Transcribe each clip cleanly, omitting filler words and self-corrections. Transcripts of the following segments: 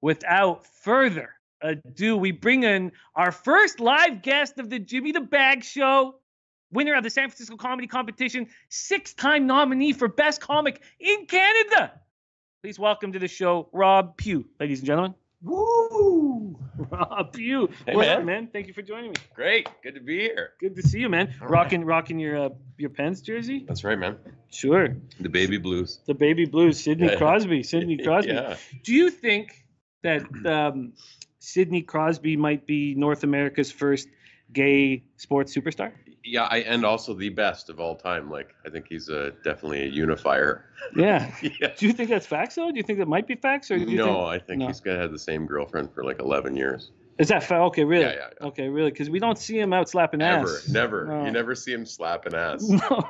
without further ado, we bring in our first live guest of the Jimmy the Bag Show, winner of the San Francisco Comedy Competition, 6-time nominee for Best Comic in Canada. Please welcome to the show, Rob Pue, ladies and gentlemen. Woo! Rob Pue. Hey, What's man. up, man? Thank you for joining me. Great. Good to be here. Good to see you, man. All Rocking your Pens jersey? That's right, man. Sure. The baby blues. The baby blues, Sidney Crosby. Sidney Crosby. Yeah. Do you think that Sidney Crosby might be North America's first gay sports superstar? Yeah, and also the best of all time. Like, I think he's definitely a unifier. Yeah. Yeah. Do you think that's facts, though? Do you think that might be facts? Or do you I think he's gonna have the same girlfriend for like 11 years. Is that fact? Okay, really? Yeah. Okay, really? Because we don't see him out slapping ass. Never. No. You never see him slapping ass. No.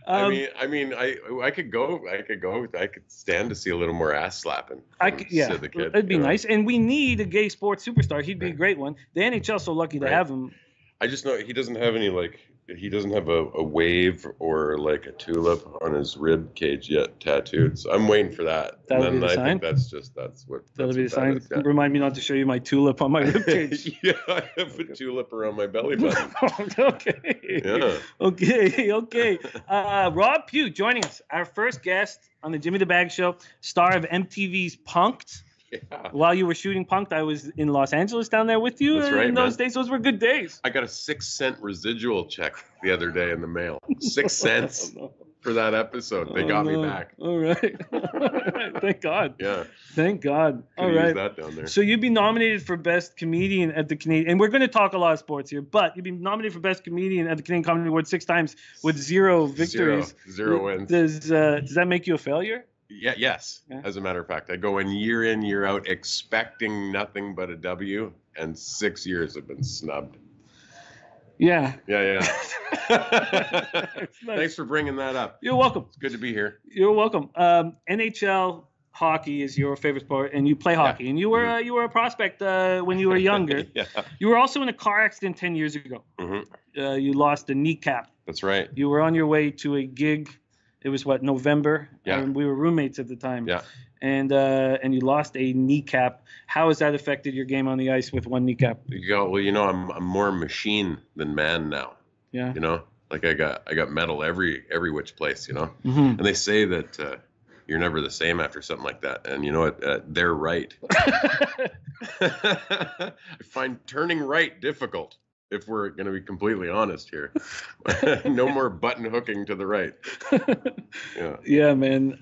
I could go. I could stand to see a little more ass slapping. Yeah, the kid, it'd be nice. And we need a gay sports superstar. He'd be a great one. The NHL's so lucky to have him. I just know he doesn't have any he doesn't have a wave or like a tulip on his rib cage yet tattooed. So I'm waiting for that. That'll be the sign? I think that's what. That'll be the sign. Is, yeah. Remind me not to show you my tulip on my rib cage. Yeah, I have a tulip around my belly button. Okay. Yeah. Okay. Rob Pue joining us, our first guest on the Jimmy the Bag Show, star of MTV's Punk'd. Yeah. While you were shooting Punk'd, I was in Los Angeles down there with you. That's right, in those days, those were good days. I got a 6-cent residual check the other day in the mail. 6 cents for that episode. They got me back. All right. Thank God. Yeah. Thank God. All Could've right. used that down there. So you'd be nominated for Best Comedian at the Canadian, and we're going to talk a lot of sports here, but you'd be nominated for Best Comedian at the Canadian Comedy Awards 6 times with 0 victories. Zero wins. Does that make you a failure? Yeah. Yes. Yeah. As a matter of fact, I go in, year out, expecting nothing but a W, and 6 years have been snubbed. Yeah. Yeah. Nice. Thanks for bringing that up. You're welcome. It's good to be here. You're welcome. NHL hockey is your favorite sport, and you play hockey. And you were a prospect when you were younger. Yeah. You were also in a car accident 10 years ago. Mm-hmm. You lost a kneecap. That's right. You were on your way to a gig. It was November? Yeah. And we were roommates at the time. Yeah. And you lost a kneecap. How has that affected your game on the ice with one kneecap? Well, I'm more machine than man now. Yeah. Like I got metal every which place, Mm-hmm. And they say that you're never the same after something like that. And you know what? They're right. I find turning right difficult, if we're going to be completely honest here. No more button hooking to the right. Yeah. Yeah, man.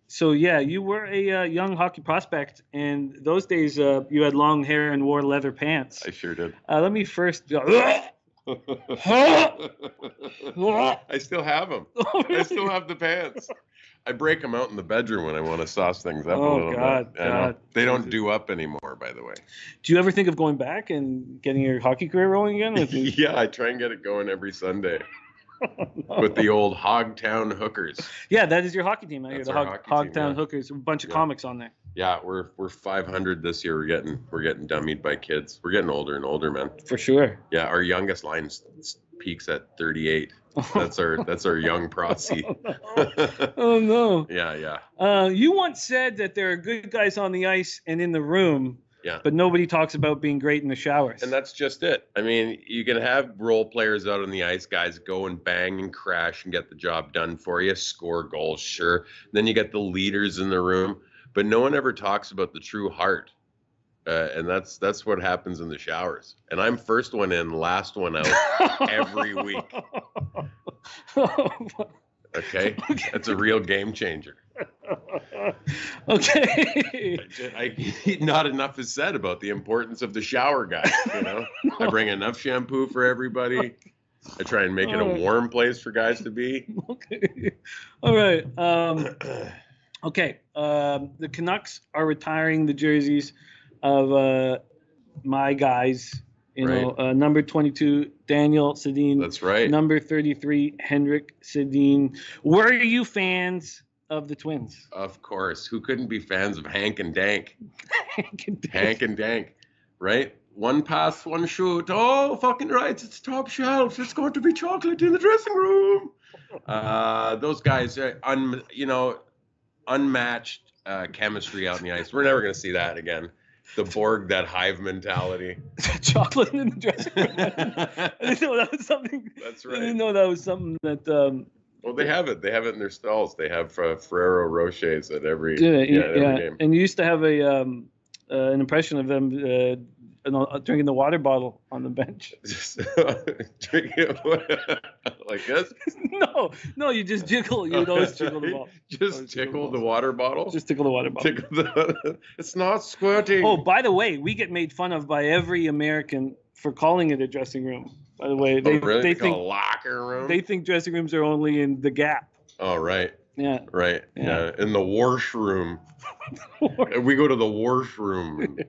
So, you were a young hockey prospect, and those days you had long hair and wore leather pants. I sure did. Let me first... I still have them. Oh, really? I still have the pants. I break them out in the bedroom when I want to sauce things up a Oh, little God, bit. I know. God. They don't do up anymore, by the way. Do you ever think of going back and getting your hockey career rolling again? Yeah, I try and get it going every Sunday with the old Hogtown Hookers. Yeah, that is your hockey team. I hear That's the our hockey team, Hogtown yeah. Hookers. A bunch of comics on there. Yeah, we're 500 this year. We're getting dummied by kids. We're getting older and older, man. For sure. Yeah, our youngest line peaks at 38. That's our young prosy. Oh no. Yeah. You once said that there are good guys on the ice and in the room. Yeah. But nobody talks about being great in the showers. And that's just it. I mean, you can have role players out on the ice, guys go and bang and crash and get the job done for you, score goals, sure. Then you get the leaders in the room, but no one ever talks about the true heart. And that's what happens in the showers. And I'm first one in, last one out every week. Okay? That's a real game changer. Okay. Not enough is said about the importance of the shower guy. I bring enough shampoo for everybody. I try and make it a warm place for guys to be. Okay. All right. Okay. The Canucks are retiring the jerseys of my guys. Number 22, Daniel Sedin. That's right. Number 33, Henrik Sedin. Were you fans of the Twins? Of course. Who couldn't be fans of Hank and Dank? Hank and Dank, right? One pass, one shoot. Oh, fucking right. It's top shelf. It's going to be chocolate in the dressing room. Those guys are, unmatched chemistry out in the ice. We're never going to see that again. The Borg, that hive mentality. Chocolate in the dressing room. I didn't know that was something. That's right. I didn't know that was something that. Well, they have it. They have it in their stalls. They have Ferrero Rochers at every every game. And you used to have an impression of them drinking the water bottle on the bench. Just drinking like this? No, you just jiggle. You'd always jiggle the ball. Just tickle the water bottle? Just tickle the water bottle. It's not squirting. Oh, by the way, we get made fun of by every American for calling it a dressing room. By the way, they think a locker room. They think dressing rooms are only in the Gap. Oh, right. Yeah. Right. Yeah. In the washroom. We go to the washroom.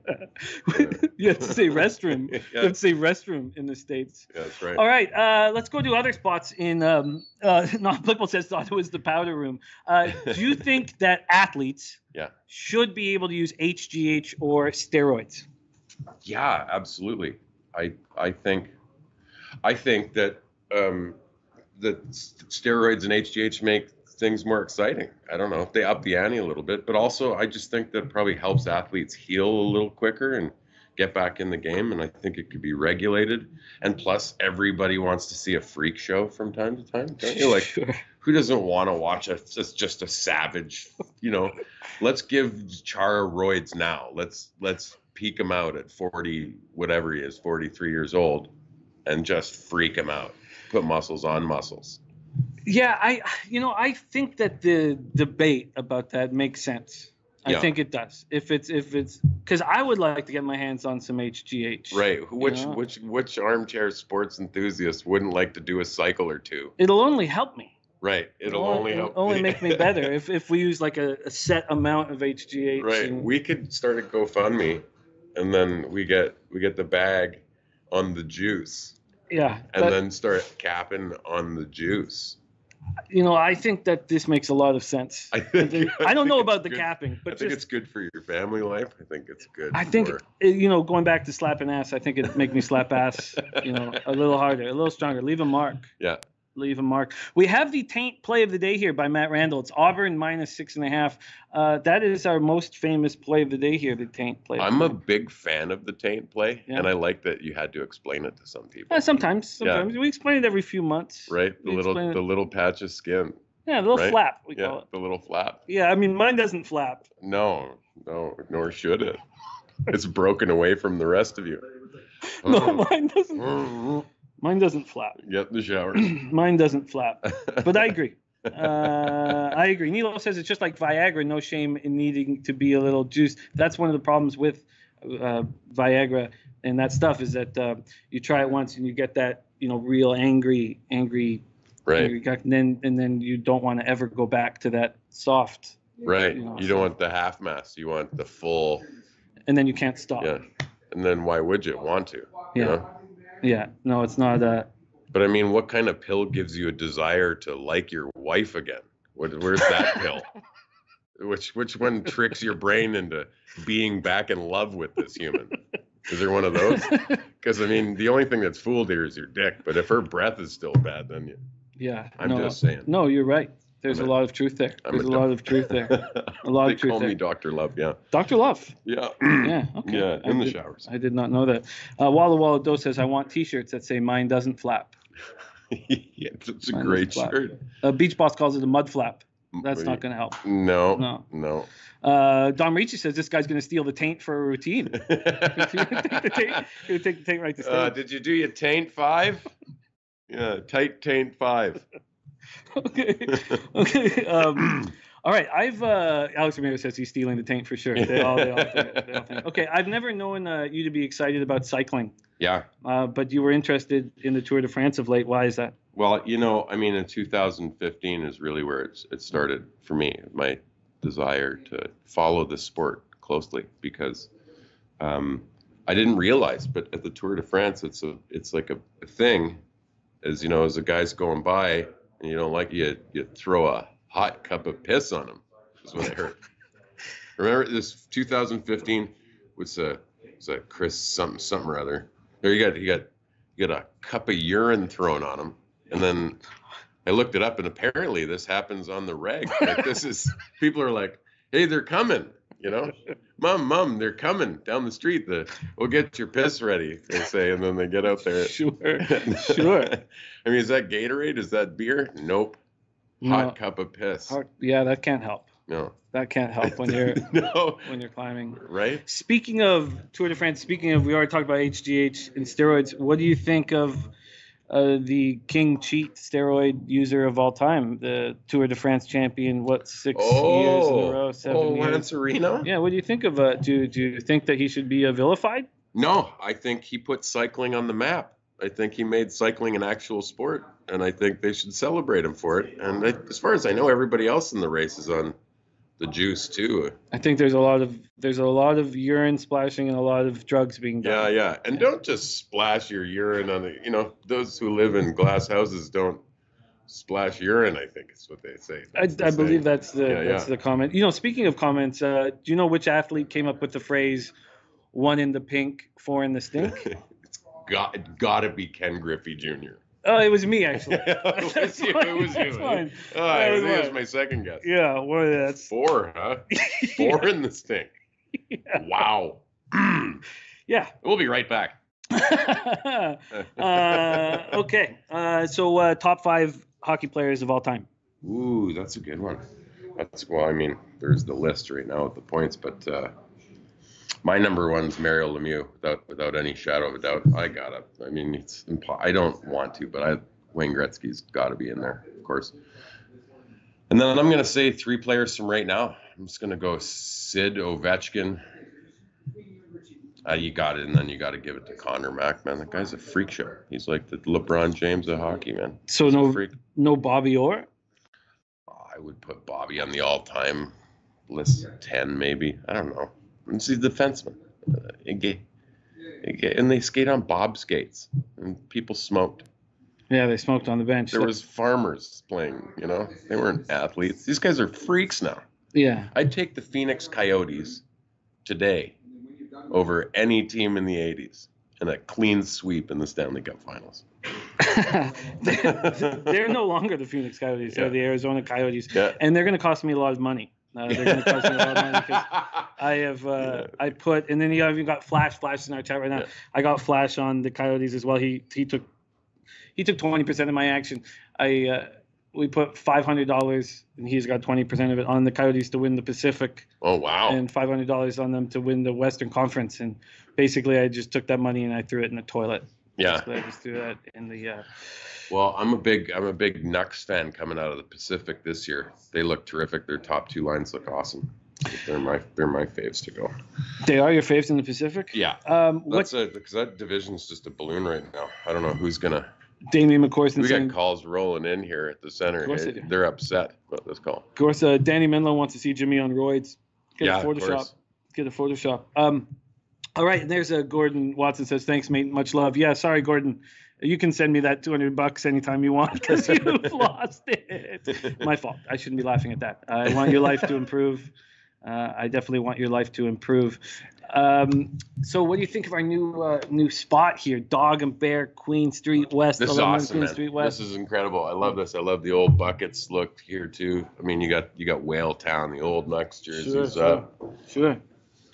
You have to say restroom. Yeah. You have to say restroom in the States. Yeah, that's right. All right. Let's go to other spots in. Non-applicable says thought it was the powder room. Do you think that athletes should be able to use HGH or steroids? Yeah, absolutely. I think that that steroids and HGH make things more exciting. I don't know if they up the ante a little bit, but also I just think that probably helps athletes heal a little quicker and get back in the game. And I think it could be regulated. And plus, everybody wants to see a freak show from time to time. Don't you? Like, sure. Who doesn't want to watch just a savage? Let's give Chara roids now. Let's peak him out at 40, whatever he is, 43 years old, and just freak him out. Put muscles on muscles. Yeah, I think that the debate about that makes sense. I think it does. If it's because I would like to get my hands on some HGH. Right. Which armchair sports enthusiast wouldn't like to do a cycle or two? It'll only help me. Right. It'll only make me better if we use like a set amount of HGH. Right. We could start a GoFundMe, and then we get the bag on the juice. Yeah. And then start capping on the juice. I think that this makes a lot of sense. I don't know about the capping, but I think it's good for your family life. I think it's good. I think, going back to slapping ass, I think it'd make me slap ass, a little harder, a little stronger, leave a mark. Yeah. Leave a mark. We have the Taint play of the day here by Matt Randall. It's Auburn -6.5. That is our most famous play of the day here, the Taint play. I'm a big fan of the Taint play, and I like that you had to explain it to some people. Sometimes. We explain it every few months. Right, the little patch of skin. Yeah, the little flap, we call it. The little flap. Yeah, I mean, mine doesn't flap. No, nor should it. It's broken away from the rest of you. No, mine doesn't. Mine doesn't flap. Get in the shower. Mine doesn't flap. But I agree. I agree. Nilo says it's just like Viagra, no shame in needing to be a little juiced. That's one of the problems with Viagra and that stuff is that you try it once and you get that, real angry, right. And then you don't want to ever go back to that soft. Right. You don't want the half mass. You want the full. And then you can't stop. Yeah. And then why would you want to? Yeah. Yeah, no, it's not But I mean, what kind of pill gives you a desire to like your wife again? Where's that pill? Which one tricks your brain into being back in love with this human? Is there one of those? Because I mean, the only thing that's fooled here is your dick. But if her breath is still bad, then you. Yeah. I'm just saying. No, you're right. There's a lot of truth there. A lot of truth there. A lot of truth there. They call me Dr. Love, yeah. Dr. Love? Yeah. Yeah, okay. Yeah, in the showers. I did not know that. Walla Walla Doe says, I want T-shirts that say mine doesn't flap. Yeah, it's a great shirt. Beach Boss calls it a mud flap. That's not going to help. No. Dom Ricci says this guy's going to steal the Taint for a routine. He's going to take the Taint right to stage. Did you do your Taint 5? Yeah, tight Taint 5. Okay. All right. Alex Ramirez says he's stealing the Taint for sure. They all think. Okay. I've never known you to be excited about cycling. Yeah. But you were interested in the Tour de France of late. Why is that? Well, I mean, in 2015 is really where it started for me. My desire to follow the sport closely because I didn't realize, but at the Tour de France, it's like a thing. As the guy's going by. And you don't like you throw a hot cup of piss on him. Is what I heard. Remember this 2015 was a Chris something or other. There you got a cup of urine thrown on him, and then I looked it up, and apparently this happens on the reg. Like people are like, Hey, they're coming. Mom, they're coming down the street. We'll get your piss ready, they say, and then they get out there. Sure. I mean, is that Gatorade? Is that beer? Nope. Hot cup of piss. Yeah, that can't help. No. That can't help when you're when you're climbing. Right. Speaking of Tour de France, we already talked about HGH and steroids. What do you think of the king cheat steroid user of all time, the Tour de France champion? 6 years in a row, 7 years? Lance Arena? Yeah. What do you think of? Do you think that he should be vilified? No, I think he put cycling on the map. I think he made cycling an actual sport, and I think they should celebrate him for it. And as far as I know, everybody else in the race is on the juice too. I think there's a lot of urine splashing and a lot of drugs being done. Yeah. And don't just splash your urine on the. Those who live in glass houses don't splash urine. I think is what they say. I believe that's the comment. Speaking of comments, do you know which athlete came up with the phrase "1 in the pink, 4 in the stink"? It's gotta be Ken Griffey Jr. Oh, it was me, actually. It was you. That's fine. It was my second guess. Yeah, well, that's 4, huh? 4 in the stink. Yeah. Wow. Yeah. We'll be right back. Okay. So top 5 hockey players of all time. Ooh, that's a good one. There's the list right now with the points, but my number one's Mario Lemieux, without any shadow of a doubt. I don't want to, but Wayne Gretzky's got to be in there, of course. And then I'm going to say 3 players from right now. I'm just going to go Sid, Ovechkin. You got it, and then you got to give it to Connor Mack, man. That guy's a freak show. He's like the LeBron James of hockey, man. So no Bobby Orr? I would put Bobby on the all-time list, 10 maybe. I don't know. He's a defenseman. And they skate on bob skates. And people smoked. Yeah, they smoked on the bench. There was farmers playing, They weren't athletes. These guys are freaks now. Yeah. I'd take the Phoenix Coyotes today over any team in the 80s and a clean sweep in the Stanley Cup Finals. They're no longer the Phoenix Coyotes. They're the Arizona Coyotes. Yeah. And they're going to cost me a lot of money. They're going to cost me a lot of money because I put, and then you even got Flash in our chat right now. Yeah. I got Flash on the Coyotes as well. He took 20% of my action. We put $500 and he's got 20% of it on the Coyotes to win the Pacific. Oh, wow. And $500 on them to win the Western Conference. And basically I just took that money and I threw it in the toilet. Yeah. Basically, I just threw that in the Well, I'm a big Nucks fan coming out of the Pacific this year. They look terrific. Their top 2 lines look awesome. They're my faves to go. They are your faves in the Pacific? Yeah. Because that division's just a balloon right now. I don't know who's gonna. Damien McCourson. We got calls rolling in here at the center. Of course they do. They're upset about this call. Of course, Danny Menlo wants to see Jimmy on roids. Get a Photoshop. All right, and there's Gordon Watson says, thanks, mate. Much love. Yeah, sorry, Gordon. You can send me that $200 anytime you want because you've lost it. My fault. I shouldn't be laughing at that. I want your life to improve. I definitely want your life to improve. So what do you think of our new spot here? Dog and Bear, Queen Street West. This is awesome, man. This is incredible. I love this. I love the old buckets look here too. I mean, you got Whale Town, the old Nucks jerseys up. Sure.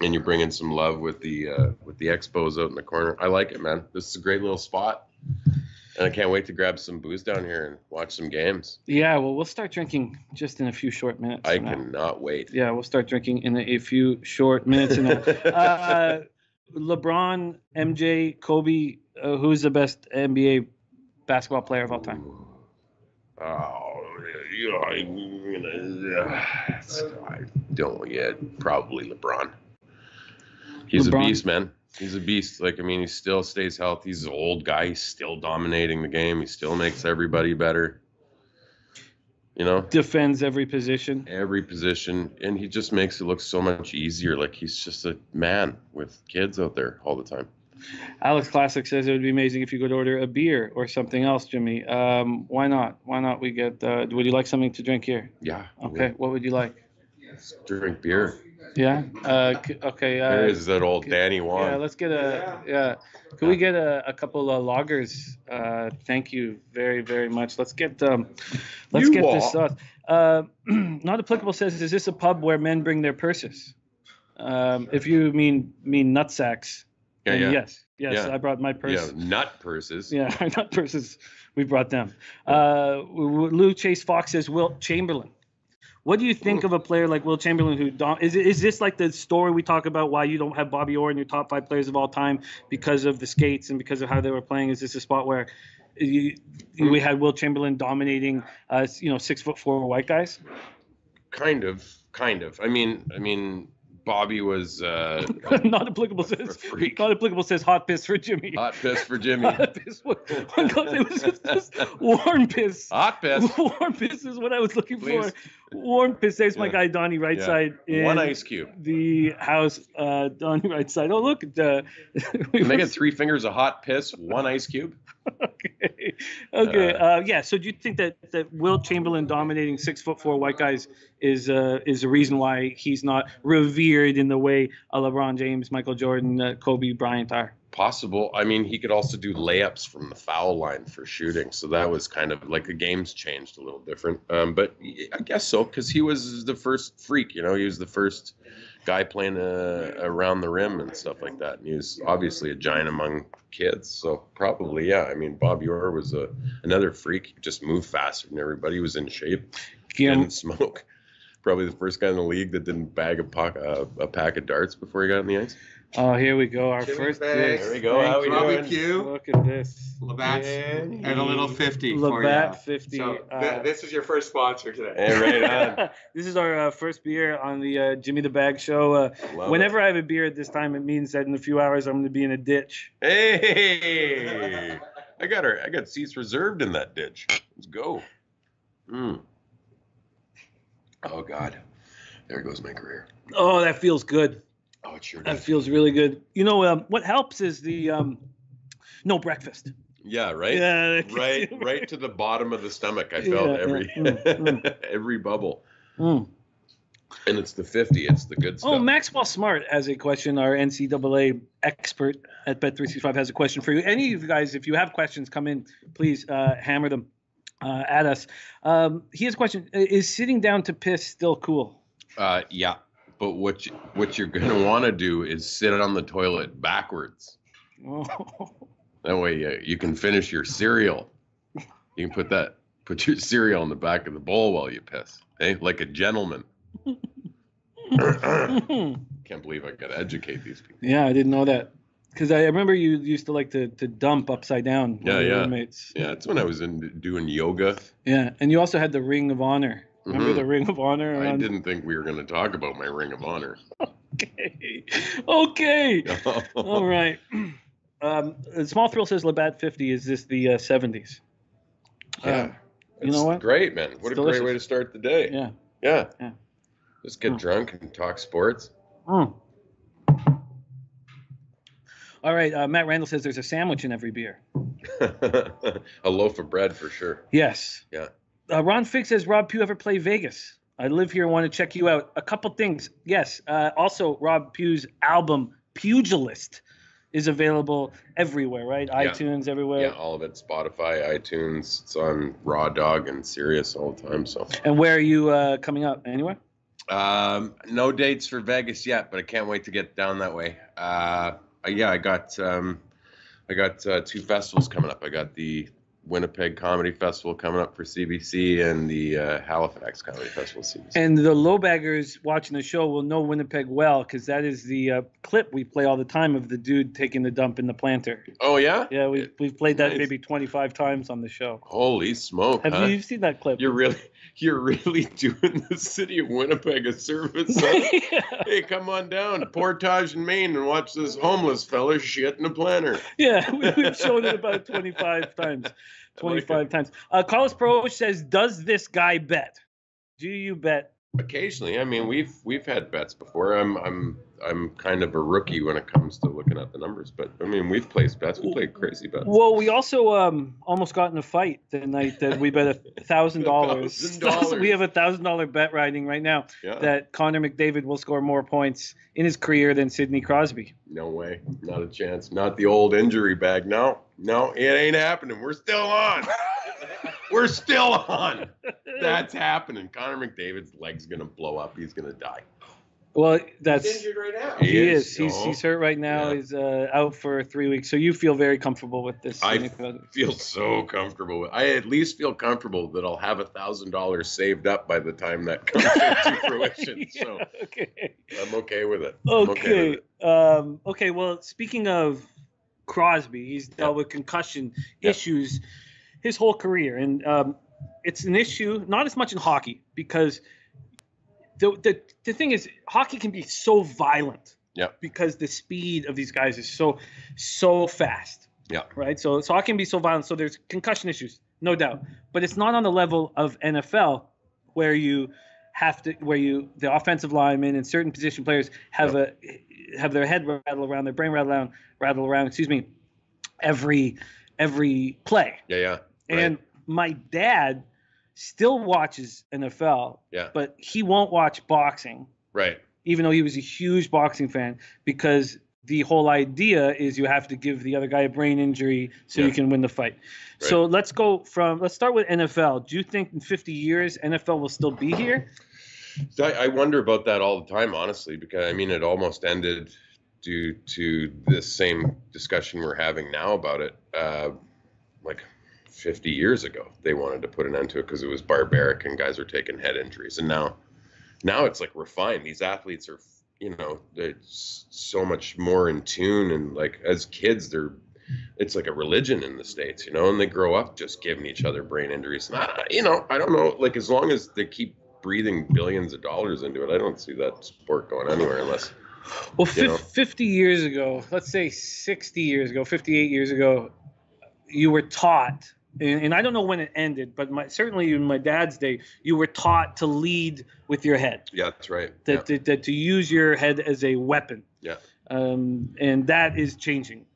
And you're bringing some love with the Expos out in the corner. I like it, man. This is a great little spot. And I can't wait to grab some booze down here and watch some games. Yeah, well, we'll start drinking just in a few short minutes. I cannot wait. Yeah, we'll start drinking in a few short minutes. LeBron, MJ, Kobe, who's the best NBA basketball player of all time? Probably LeBron. He's a beast, man. He's a beast. He still stays healthy. He's an old guy. He's still dominating the game. He still makes everybody better. Defends every position. And he just makes it look so much easier. Like he's just a man with kids out there all the time. Alex Classic says it would be amazing if you could order a beer or something else, Jimmy. Why not? Why not? We get. Would you like something to drink here? Yeah. Okay. What would you like? Drink beer. Yeah. Okay. There is that old Danny Wan. Yeah. Let's get Can we get a couple of lagers? Thank you very, very much. Let's get this sauce. Not applicable says, is this a pub where men bring their purses? If you mean nutsacks, then yes, I brought my purse. Yeah, nut purses. Yeah, nut purses. We brought them. Lou Chase Fox says Wilt Chamberlain. What do you think of a player like Wilt Chamberlain who is this like the story we talk about why you don't have Bobby Orr in your top 5 players of all time because of the skates and because of how they were playing? Is this a spot where we had Wilt Chamberlain dominating 6'4" white guys? Kind of. I mean Bobby was not applicable says not applicable says hot piss for Jimmy. Hot piss for Jimmy. Hot piss. It was just warm piss. Hot piss. Warm piss is what I was looking for. Warm piss. There's my guy Donnie right side. One ice cube. The house. Donnie right side. Oh look. Can they get 3 fingers of hot piss? 1 ice cube. Okay. Yeah. So do you think that Wilt Chamberlain dominating 6'4" white guys is a reason why he's not revered in the way LeBron James, Michael Jordan, Kobe Bryant are? Possible. I mean, he could also do layups from the foul line for shooting. So that was kind of like the game's changed a little different. But I guess so, because he was the first freak. He was the first guy playing around the rim and stuff like that. And he was obviously a giant among kids. So probably, yeah. I mean, Bobby Orr was another freak. He just moved faster than everybody. He was in shape. Didn't smoke. Probably the first guy in the league that didn't bag a pack of darts before he got on the ice. Oh, here we go. Our first There we go. How we Rob doing? Pue. Look at this. Labatt's and a little 50 for Labatt you. 50. So this is your first sponsor today. Hey, right on. This is our first beer on the Jimmy the Bag show. Whenever I have a beer at this time, it means that in a few hours I'm going to be in a ditch. Hey, I got seats reserved in that ditch. Let's go. Oh God, there goes my career. Oh, that feels good. Oh, it sure That does. feels really good. What helps is the no breakfast. Yeah, right. Yeah, right to the bottom of the stomach. I felt every bubble. And it's the 50. It's the good stuff. Oh, Maxwell Smart has a question. Our NCAA expert at Bet365 has a question for you. Any of you guys, if you have questions, come in. Please hammer them at us. He has a question. Is sitting down to piss still cool? Yeah. But what you're gonna want to do is sit on the toilet backwards. Oh. That way you can finish your cereal. You can put your cereal in the back of the bowl while you piss. Hey, like a gentleman. Can't believe I gotta educate these people. Yeah, I didn't know that. Because I remember you used to like to dump upside down. Yeah. Roommates. Yeah, that's when I was doing yoga. Yeah, and you also had the Ring of Honor. Remember the Ring of Honor? I didn't think we were going to talk about my Ring of Honor. Okay. All right. Small Thrill says Labatt 50. Is this the 70s? Yeah. You know what? Great, man. What a great way to start the day. Yeah. Just get drunk and talk sports. All right. Matt Randall says there's a sandwich in every beer. A loaf of bread for sure. Yes. Yeah. Ron Fig says, Rob Pue ever play Vegas? I live here and want to check you out. A couple things. Yes. Also, Rob Pue's album, Pugilist, is available everywhere, right? Yeah. iTunes, everywhere. Yeah, all of it. Spotify, iTunes. It's on Raw Dog and Sirius all the time. So. And where are you coming up? Anywhere? No dates for Vegas yet, but I can't wait to get down that way. I got 2 festivals coming up. I got the Winnipeg Comedy Festival coming up for CBC and the Halifax Comedy Festival CBC. And the lowbaggers watching the show will know Winnipeg well because that is the clip we play all the time of the dude taking the dump in the planter. Oh, yeah? Yeah, we've played that maybe 25 times on the show. Holy smoke, Have you seen that clip? You're really doing the city of Winnipeg a service. Huh? Hey, come on down to Portage in Maine and watch this homeless fella shit in a planter. Yeah, we've shown it about 25 times. 25 times. Carlos Pro says, does this guy bet? Do you bet? Occasionally. I mean, we've had bets before. I'm kind of a rookie when it comes to looking at the numbers, but I mean, we've placed bets. We played crazy bets. Well, we also almost got in a fight the night that we bet $1,000. $1,000. We have $1,000 bet riding right now that Connor McDavid will score more points in his career than Sidney Crosby. No way. Not a chance. Not the old injury bag. No, it ain't happening. We're still on. We're still on. That's happening. Connor McDavid's leg's gonna blow up. He's gonna die. Well, that's He's injured right now. he is. He's hurt right now. Yeah. He's out for 3 weeks. So you feel very comfortable with this? I feel so comfortable. I at least feel comfortable that I'll have $1,000 saved up by the time that comes to fruition. Yeah, So okay. I'm okay with it. Okay. Okay. Well, speaking of Crosby, he's dealt with concussion issues his whole career, and it's an issue not as much in hockey because the thing is hockey can be so violent. Yeah. Because the speed of these guys is so fast. Yeah. Right. So hockey can be so violent. So there's concussion issues, no doubt, but it's not on the level of NFL where the offensive linemen and certain position players have their head rattle around, their brain rattle around, every play. Yeah. Right. And my dad still watches NFL, but he won't watch boxing. Right. Even though he was a huge boxing fan, because the whole idea is you have to give the other guy a brain injury so you can win the fight. Right. So let's start with NFL. Do you think in 50 years NFL will still be here? I wonder about that all the time, honestly, because I mean, it almost ended due to this same discussion we're having now about it. Like 50 years ago, they wanted to put an end to it because it was barbaric and guys were taking head injuries. And now it's like refined. These athletes are, they're so much more in tune. And like as kids, it's like a religion in the States, and they grow up just giving each other brain injuries. And I don't know, like as long as they keep breathing billions of dollars into it, I don't see that sport going anywhere unless. Well, 50 years ago, let's say 60 years ago, 58 years ago, you were taught, and I don't know when it ended, but certainly in my dad's day, you were taught to lead with your head. Yeah, that's right. That to use your head as a weapon. Yeah. And that is changing.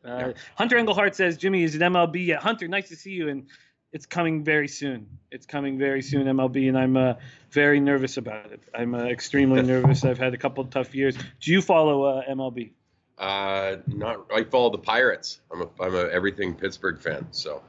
Hunter Engelhardt says, Jimmy, is it MLB yet? Hunter, nice to see you, and it's coming very soon. It's coming very soon, MLB, and I'm very nervous about it. I'm extremely nervous. I've had a couple of tough years. Do you follow MLB? Not. I follow the Pirates. I'm a everything Pittsburgh fan, so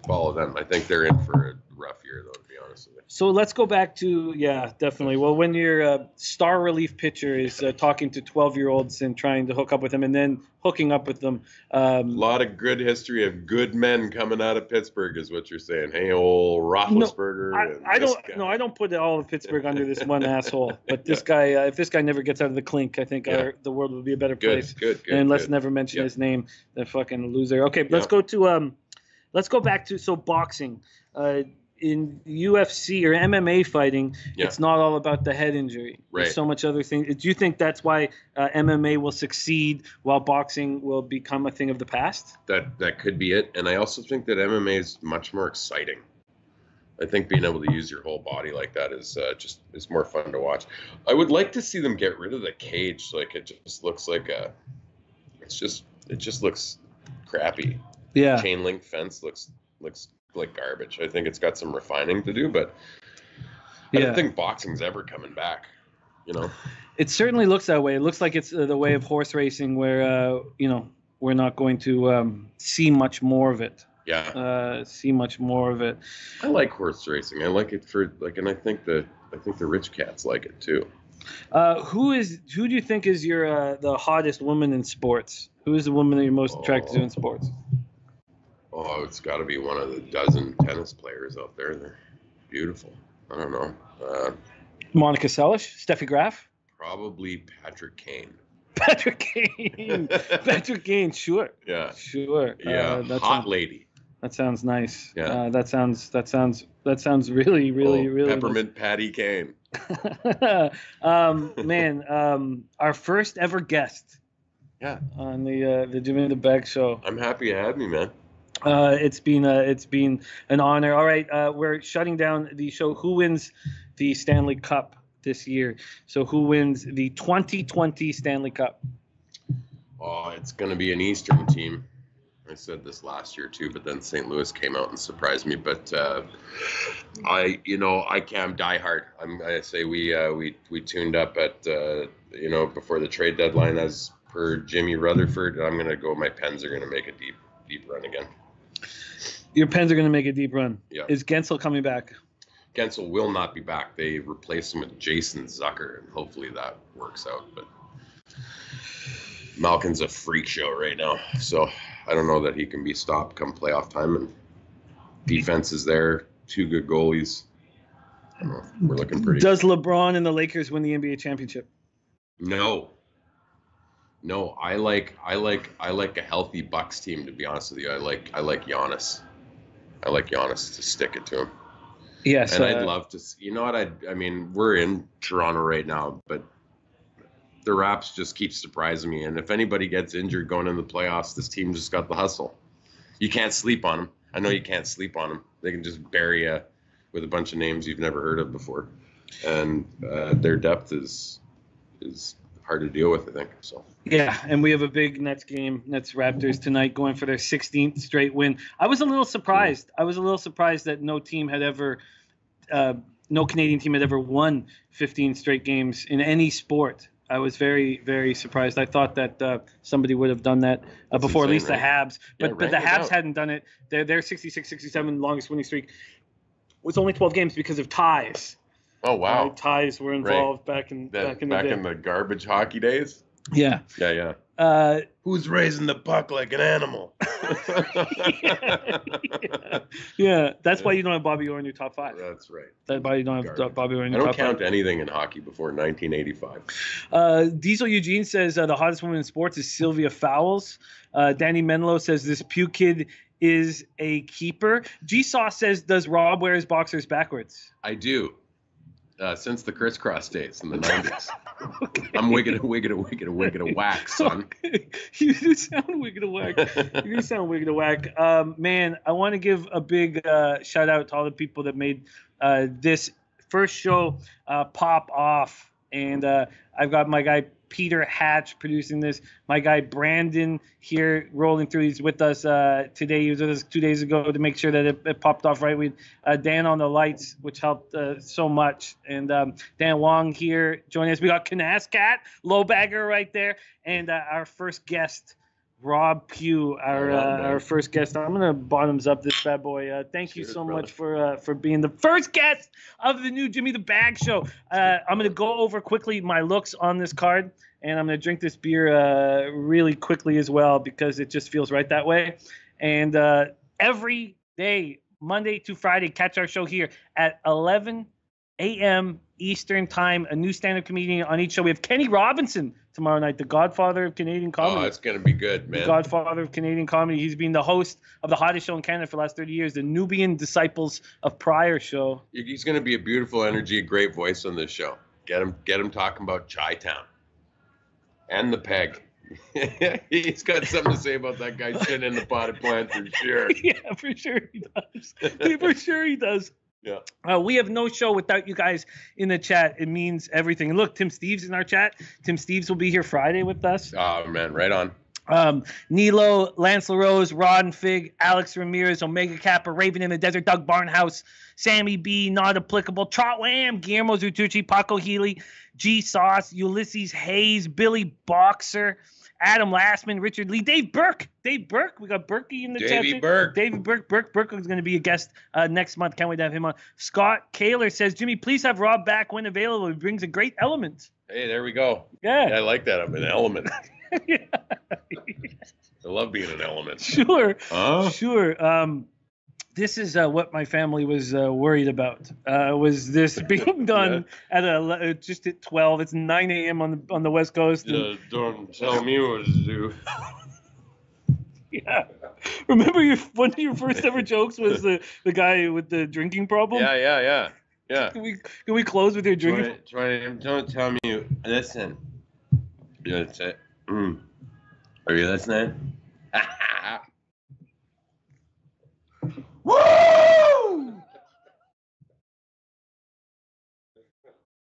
follow them. I think they're in for a rough year, though, to be honest with you. So let's go back to definitely. Well, when your star relief pitcher is talking to 12-year-olds and trying to hook up with them, and then hooking up with them. A lot of good history of good men coming out of Pittsburgh, is what you're saying. Hey, old Roethlisberger. I don't put all of Pittsburgh under this one asshole. But this guy, if this guy never gets out of the clink, I think the world would be a better place. Good. And let's never mention his name, the fucking loser. Okay, let's go to let's go back to boxing. In UFC or MMA fighting, it's not all about the head injury. Right. There's so much other things. Do you think that's why MMA will succeed while boxing will become a thing of the past? That could be it. And I also think that MMA is much more exciting. I think being able to use your whole body like that is more fun to watch. I would like to see them get rid of the cage. Like it just looks like it just looks crappy. Yeah. Chain link fence looks like garbage. I think it's got some refining to do, but I don't think boxing's ever coming back. It certainly looks that way. It looks like it's the way of horse racing, where we're not going to see much more of it. See much more of it. I like horse racing. I like it and I think the rich cats like it too. Who do you think is your the hottest woman in sports? Who is the woman that you're most attracted to in sports? Oh, it's got to be one of the dozen tennis players out there. They're beautiful. I don't know. Monica Seles? Steffi Graf? Probably Patrick Kane. Patrick Kane, sure. Yeah. Sure. Yeah. Hot lady. That sounds nice. Yeah. That sounds really, really, really Peppermint nice. Patty Kane. Our first ever guest. Yeah. On the Jimmy the Bag show. I'm happy you had me, man. It's been an honor. All right, we're shutting down the show. Who wins the Stanley Cup this year? So who wins the 2020 Stanley Cup? Oh, it's going to be an Eastern team. I said this last year too, but then St. Louis came out and surprised me. But I can't die hard. I say we tuned up at before the trade deadline as per Jimmy Rutherford. I'm going to go. My Pens are going to make a deep run again. Your Pens are going to make a deep run. Yeah. Is Gensel coming back? Gensel will not be back. They replaced him with Jason Zucker, and hopefully that works out. But Malkin's a freak show right now, so I don't know that he can be stopped come playoff time. And defense is there, 2 good goalies. I don't know. We're looking pretty. Does LeBron and the Lakers win the NBA championship? No, I like a healthy Bucks team, to be honest with you. I like Giannis. I like Giannis to stick it to him. Yes. And I'd love to see, you know what, I mean, we're in Toronto right now, but the Raps just keep surprising me. And if anybody gets injured going into the playoffs, this team just got the hustle. You can't sleep on them. I know you can't sleep on them. They can just bury you with a bunch of names you've never heard of before. And their depth is hard to deal with, I think. So yeah, and we have a big Nets Raptors tonight, going for their 16th straight win. I was a little surprised. That no Canadian team had ever won 15 straight games in any sport. I was very, very surprised. I thought that somebody would have done that before, insane, at least right? The Habs. But the Habs hadn't done it. Their 66-67 longest winning streak was only 12 games because of ties. Oh wow! Ties were involved back in the garbage hockey days. Yeah. Who's raising the puck like an animal? Yeah. That's why you don't have Bobby Orr in your top 5. That's right. That's why you don't have Bobby Orr in your top 5. I don't count anything in hockey before 1985. Diesel Eugene says the hottest woman in sports is Sylvia Fowles. Danny Menlo says this Pue kid is a keeper. G-Sauce says, does Rob wear his boxers backwards? I do. Since the crisscross days in the 90s. Okay. I'm wicked a whack, son. Okay. You do sound wicked a whack. Man, I want to give a big shout out to all the people that made this first show pop off. And I've got my guy Peter Hatch producing this. My guy Brandon here rolling through. He's with us today. He was with us 2 days ago to make sure that it popped off right. We Dan on the lights, which helped so much. And Dan Wong here joining us. We got Canas Cat, low bagger right there. And our first guest, Rob Pue, our first guest. I'm gonna bottoms up this bad boy. Thank you so much for being the first guest of the new Jimmy the Bag show. I'm gonna go over quickly my looks on this card, and I'm gonna drink this beer really quickly as well because it just feels right that way. And every day, Monday to Friday, catch our show here at 11 a.m. Eastern time. A new stand-up comedian on each show. We have Kenny Robinson tomorrow night, the godfather of Canadian comedy. Oh, it's going to be good, man. The godfather of Canadian comedy. He's been the host of the hottest show in Canada for the last 30 years, the Nubian Disciples of Pryor show. He's going to be a beautiful energy, a great voice on this show. Get him talking about Chi-Town and the peg. He's got something to say about that guy sitting in the potted plant for sure. Yeah, for sure he does. For sure he does. Yeah. We have no show without you guys in the chat. It means everything. And look, Tim Steves in our chat. Tim Steves will be here Friday with us. Oh, man, right on. Nilo, Lance LaRose, Rod and Fig, Alex Ramirez, Omega Kappa, Raven in the Desert, Doug Barnhouse, Sammy B, Not Applicable, Trot Wham, Guillermo Zutucci, Paco Healy, G Sauce, Ulysses Hayes, Billy Boxer, Adam Lastman, Richard Lee, Dave Burke. We got Berkey in the chat. David Burke. Burke is going to be a guest next month. Can't wait to have him on. Scott Kaler says, Jimmy, please have Rob back when available. He brings a great element. Hey, there we go. Yeah. I like that. I'm an element. Yeah. I love being an element. Sure. Sure. This is what my family was worried about. Was this being done at just at 12? It's 9 a.m. on the West Coast. Don't tell me what to do. Yeah. Remember one of your first ever jokes was the guy with the drinking problem? Yeah. Can we close with your drinking? Don't tell me. Listen. That's it. Are you listening? Woo!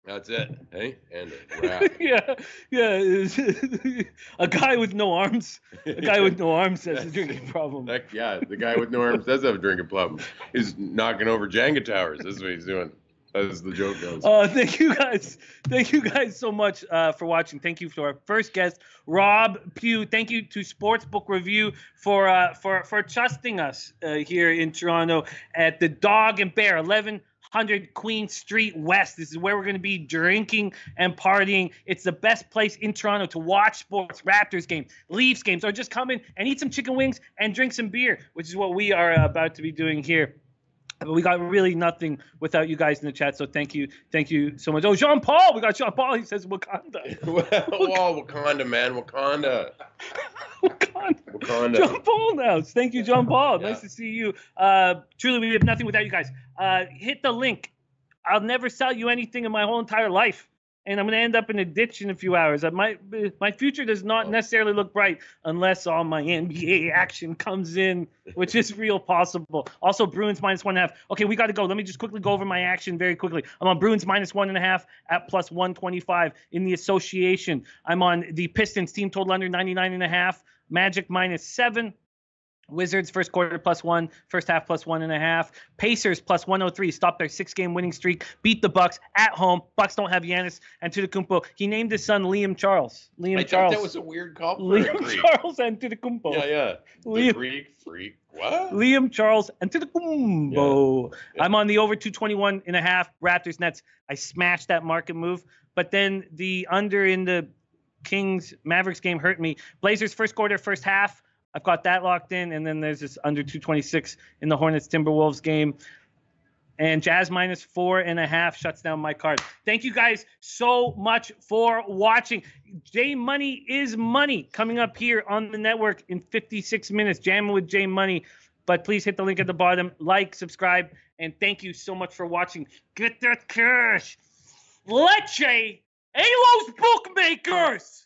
That's it. Hey, and a wrap. Yeah. A guy with no arms. A guy with no arms has a drinking problem. The guy with no arms does have a drinking problem. He's knocking over Jenga towers. This is what he's doing. As the joke goes. Thank you guys so much for watching. Thank you to our first guest, Rob Pue. Thank you to Sportsbook Review for trusting us here in Toronto at the Dog and Bear 11 100 Queen Street West. This is where we're going to be drinking and partying. It's the best place in Toronto to watch sports, Raptors games, Leafs games, or just come in and eat some chicken wings and drink some beer, which is what we are about to be doing here. But we got really nothing without you guys in the chat, so thank you so much. Oh, Jean-Paul, we got Jean-Paul. He says Wakanda. Whoa, Wakanda, man, Wakanda. Wakanda. Jean-Paul now. Thank you, Jean-Paul. Yeah. Nice to see you. Truly, we have nothing without you guys. Hit the link. I'll never sell you anything in my whole entire life. And I'm going to end up in a ditch in a few hours. My future does not necessarily look bright unless all my NBA action comes in, which is real possible. Also, Bruins -1.5. Okay, we got to go. Let me just quickly go over my action very quickly. I'm on Bruins -1.5 at +125 in the association. I'm on the Pistons team total under 99.5. Magic -7. Wizards first quarter +1, first half +1.5. Pacers +103, stop their 6-game winning streak, beat the Bucks at home. Bucks don't have Giannis Antetokounmpo. He named his son Liam Charles. I thought that was a weird call for Liam Charles Antetokounmpo. Yeah. The Greek freak. What? Liam Charles Antetokounmpo. Yeah. I'm on the over 221.5 Raptors Nets. I smashed that market move, but then the under in the Kings Mavericks game hurt me. Blazers first quarter, first half. I've got that locked in, and then there's this under 226 in the Hornets Timberwolves game. And Jazz -4.5 shuts down my card. Thank you guys so much for watching. J Money is Money coming up here on the network in 56 minutes. Jamming with J Money. But please hit the link at the bottom. Like, subscribe, and thank you so much for watching. Get that cash. Leche. Los Bookmakers.